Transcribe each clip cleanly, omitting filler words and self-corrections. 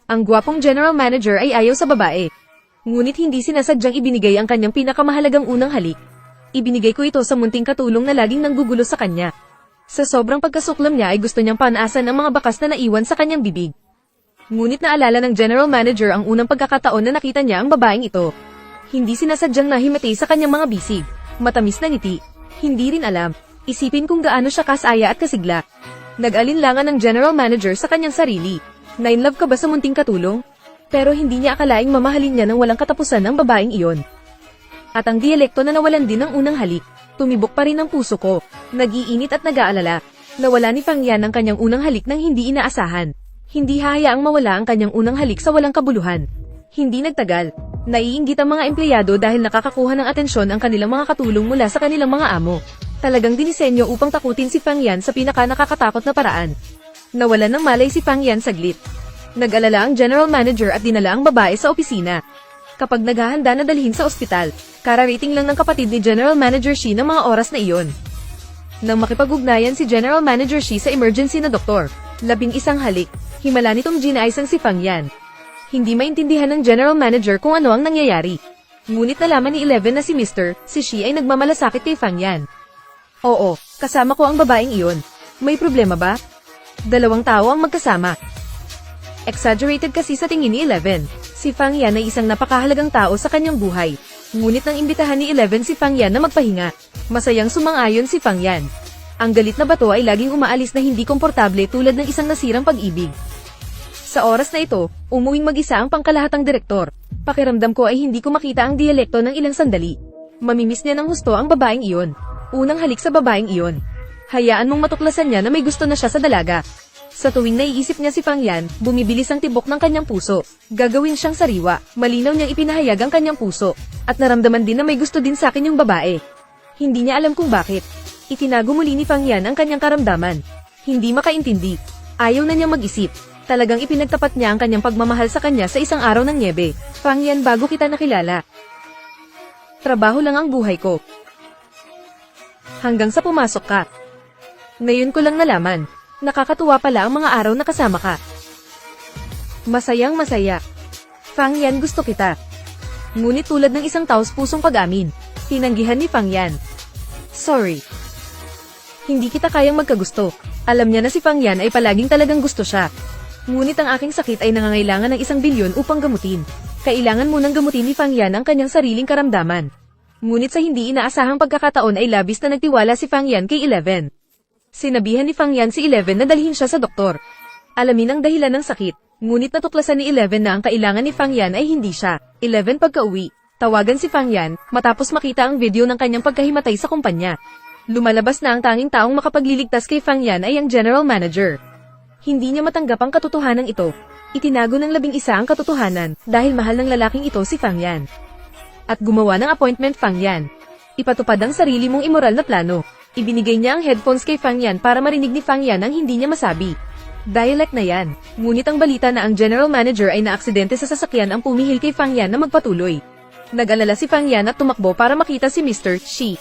Ang gwapong general manager ay ayaw sa babae. Ngunit hindi sinasadyang ibinigay ang kanyang pinakamahalagang unang halik. Ibinigay ko ito sa munting katulong na laging nanggugulo sa kanya. Sa sobrang pagkasuklam niya ay gusto niyang panaasan ang mga bakas na naiwan sa kanyang bibig. Ngunit naalala ng general manager ang unang pagkakataon na nakita niya ang babaeng ito. Hindi sinasadyang nahimatay sa kanyang mga bisig. Matamis na ngiti. Hindi rin alam. Isipin kung gaano siya kasaya at kasigla. Nag-alinlangan ng general manager sa kanyang sarili. Na-inlove ka ba sa munting katulong? Pero hindi niya akalaing mamahalin niya ng walang katapusan ng babaeng iyon. At ang dialekto na nawalan din ng unang halik. Tumibok pa rin ang puso ko. Nag-iinit at nag-aalala. Nawala ni Fang Yan ang kanyang unang halik nang hindi inaasahan. Hindi hahayaang mawala ang kanyang unang halik sa walang kabuluhan. Hindi nagtagal. Naiinggit ang mga empleyado dahil nakakakuha ng atensyon ang kanilang mga katulong mula sa kanilang mga amo. Talagang dinisenyo upang takutin si Fang Yan sa pinaka-nakakatakot na paraan. Nawalan ng malay si Fang Yan saglit. Nag-alala ang general manager at dinala ang babae sa opisina. Kapag naghahanda na dalhin sa ospital, kararating lang ng kapatid ni General Manager Shi ng mga oras na iyon. Nang makipag-ugnayan si General Manager Shi sa emergency na doktor, 11 halik, himala nitong ginaisang si Fang Yan. Hindi maintindihan ng General Manager kung ano ang nangyayari. Ngunit nalaman ni 11 na si Shi ay nagmamalasakit kay Fang Yan. Oo, kasama ko ang babaeng iyon. May problema ba? 2 tao ang magkasama. Exaggerated kasi sa tingin ni 11. Si Fang Yan ay isang napakahalagang tao sa kanyang buhay. Ngunit nang imbitahan ni 11 si Fang Yan na magpahinga, masayang sumang-ayon si Fang Yan. Ang galit na bato ay laging umaalis na hindi komportable tulad ng isang nasirang pag-ibig. Sa oras na ito, umuwing mag-isa ang pangkalahatang direktor. Pakiramdam ko ay hindi ko makita ang dialekto ng ilang sandali. Mamimiss niya ng husto ang babaeng iyon. Unang halik sa babaeng iyon. Hayaan mong matuklasan niya na may gusto na siya sa dalaga. Sa tuwing naiisip niya si Fang Yan, bumibilis ang tibok ng kanyang puso. Gagawin siyang sariwa, malinaw niyang ipinahayag ang kanyang puso. At naramdaman din na may gusto din sa akin yung babae. Hindi niya alam kung bakit. Itinago muli ni Fang Yan ang kanyang karamdaman. Hindi makaintindi. Ayaw na niyang mag-isip. Talagang ipinagtapat niya ang kanyang pagmamahal sa kanya sa isang araw ng nyebe. Fang Yan, bago kita nakilala. Trabaho lang ang buhay ko. Hanggang sa pumasok ka. Ngayon ko lang nalaman. Nakakatuwa pala ang mga araw na kasama ka. Masayang masaya. Fang Yan, gusto kita. Ngunit tulad ng isang taos-pusong pag-amin, tinanggihan ni Fang Yan. Sorry. Hindi kita kayang magkagusto. Alam niya na si Fang Yan ay palaging talagang gusto siya. Ngunit ang aking sakit ay nangangailangan ng 1 bilyon upang gamutin. Kailangan munang gamutin ni Fang Yan ang kanyang sariling karamdaman. Ngunit sa hindi inaasahang pagkakataon ay labis na nagtiwala si Fang Yan kay 11. Sinabihan ni Fang Yan si 11 na dalhin siya sa doktor. Alamin ang dahilan ng sakit, ngunit natuklasan ni 11 na ang kailangan ni Fang Yan ay hindi siya. 11 pagka-uwi, tawagan si Fang Yan, matapos makita ang video ng kanyang pagkahimatay sa kumpanya. Lumalabas na ang tanging taong makapagliligtas kay Fang Yan ay ang general manager. Hindi niya matanggap ang katotohanan ito. Itinago ng 11 ang katotohanan, dahil mahal ng lalaking ito si Fang Yan. At gumawa ng appointment Fang Yan. Ipatupad ang sarili mong immoral na plano. Ibinigay niya ang headphones kay Fang Yan para marinig ni Fang Yan ang hindi niya masabi. Dialect na yan. Ngunit ang balita na ang general manager ay naaksidente sa sasakyan ang pumihil kay Fang Yan na magpatuloy. Nag-alala si Fang Yan at tumakbo para makita si Mr. Shi.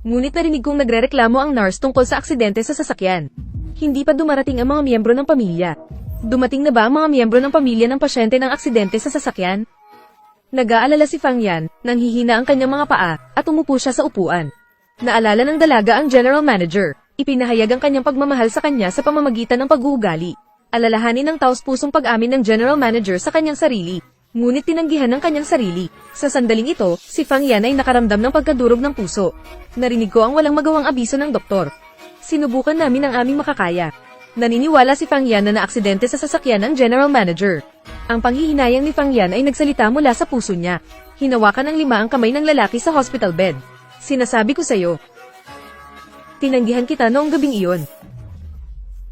Ngunit narinig kong nagrereklamo ang nurse tungkol sa aksidente sa sasakyan. Hindi pa dumarating ang mga miyembro ng pamilya. Dumating na ba ang mga miyembro ng pamilya ng pasyente ng aksidente sa sasakyan? Nag-aalala si Fang Yan, nang hihina ang kanyang mga paa, at umupo siya sa upuan. Naalala ng dalaga ang general manager. Ipinahayag ang kanyang pagmamahal sa kanya sa pamamagitan ng pag-uugali. Alalahanin ng taos-pusong pag-amin ng general manager sa kanyang sarili. Ngunit tinanggihan ng kanyang sarili. Sa sandaling ito, si Fang Yan ay nakaramdam ng pagkadurog ng puso. Narinig ko ang walang magawang abiso ng doktor. Sinubukan namin ang aming makakaya. Naniniwala si Fang Yan na naaksidente sa sasakyan ng general manager. Ang panghihinayang ni Fang Yan ay nagsalita mula sa puso niya. Hinawakan ng 5 ang kamay ng lalaki sa hospital bed. Sinasabi ko sa'yo. Tinanggihan kita noong gabing iyon.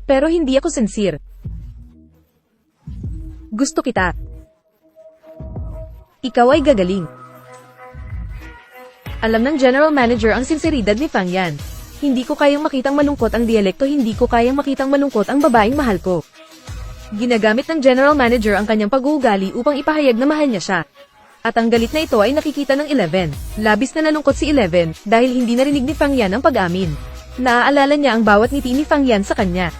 Pero hindi ako sincere. Gusto kita. Ikaw ay gagaling. Alam ng general manager ang sinseridad ni Fang Yan. Hindi ko kayang makitang malungkot ang dialekto, hindi ko kayang makitang malungkot ang babaeng mahal ko. Ginagamit ng general manager ang kanyang pag-uugali upang ipahayag na mahal niya siya. At ang galit na ito ay nakikita ng 11. Labis na nalungkot si 11 dahil hindi narinig ni Fang Yan ang pag-amin. Naaalala niya ang bawat ngiti ni Fang Yan sa kanya.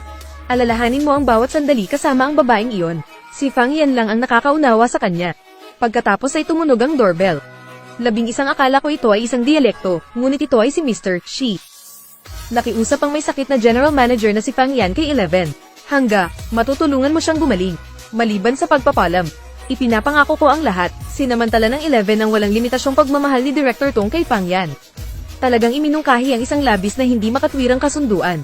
Alalahanin mo ang bawat sandali kasama ang babaeng iyon. Si Fang Yan lang ang nakakaunawa sa kanya. Pagkatapos ay tumunog ang doorbell. 11 akala ko ito ay isang dialekto, ngunit ito ay si Mr. Shi. Nakiusap ang may sakit na general manager na si Fang Yan kay 11. Hangga, matutulungan mo siyang gumaling. Maliban sa pagpapalam, ipinapangako ko ang lahat. Sinamantala ng 11 ang walang limitasyong pagmamahal ni Director Tong kay Fang Yan. Talagang iminungkahi ang isang labis na hindi makatwirang kasunduan.